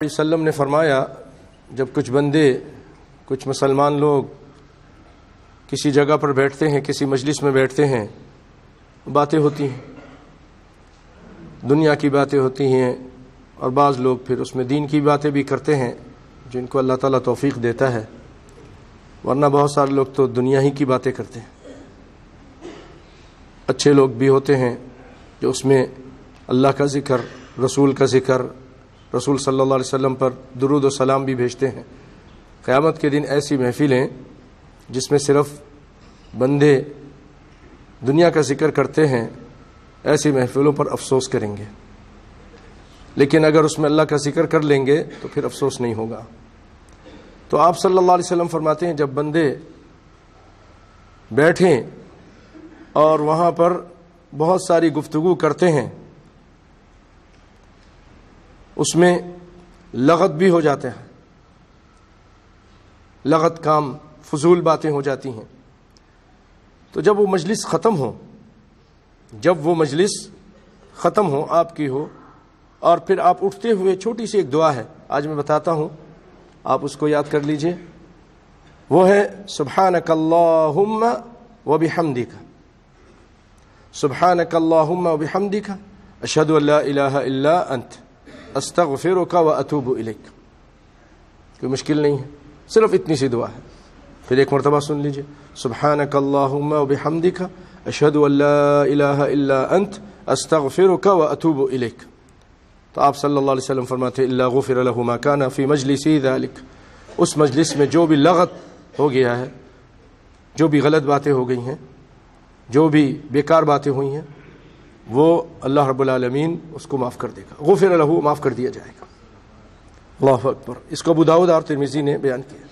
وسلم نے فرمایا جب کچھ بندے کچھ مسلمان لوگ کسی جگہ پر بیٹھتے ہیں، کسی مجلس میں بیٹھتے ہیں، باتیں ہوتی ہیں، دنیا کی باتیں ہوتی ہیں، اور بعض لوگ پھر اس میں دین کی باتیں بھی کرتے ہیں جن کو اللہ تعالیٰ توفیق دیتا ہے، ورنہ بہت سارے لوگ تو دنیا ہی کی باتیں کرتے ہیں۔ اچھے لوگ بھی ہوتے ہیں جو اس میں اللہ کا ذکر، رسول کا ذکر، رسول صلی اللہ علیہ وسلم پر درود و سلام بھی بھیجتے ہیں۔ قیامت کے دن ایسی محفلیں جس میں صرف بندے دنیا کا ذکر کرتے ہیں، ایسی محفلوں پر افسوس کریں گے، لیکن اگر اس میں اللہ کا ذکر کر لیں گے تو پھر افسوس نہیں ہوگا۔ تو آپ صلی اللہ علیہ وسلم فرماتے ہیں جب بندے بیٹھیں اور وہاں پر بہت ساری گفتگو کرتے ہیں، اس میں لغت بھی ہو جاتے ہیں، لغت کام، فضول باتیں ہو جاتی ہیں، تو جب وہ مجلس ختم ہو آپ کی ہو، اور پھر آپ اٹھتے ہوئے چھوٹی سی ایک دعا ہے، آج میں بتاتا ہوں، آپ اس کو یاد کر لیجئے، وہ ہے سبحانک اللہم وبحمدک، سبحانک اللہم وبحمدک اشہد ان لا الہ الا انت استغفرک واتوب الیک۔ کوئی مشکل نہیں ہے، صرف اتنی سی دعا ہے۔ پھر ایک مرتبہ سن لیجئے، سبحانک اللہم وبحمدک اشہد ان لا الہ الا انت استغفرک واتوب الیک۔ تو آپ صلی اللہ علیہ وسلم فرماتے الا غفر له ما كان في مجلسی ذلک، اس مجلس میں جو بھی لغت ہو گیا ہے، جو بھی غلط باتیں ہو گئی ہیں، جو بھی بیکار باتیں ہوئی ہیں، وہ اللہ رب العالمین اس کو معاف کر دے گا، غفر له، معاف کر دیا جائے گا۔ اللہ اکبر۔ اس کو ابو داؤد اور ترمذی نے بیان کیا۔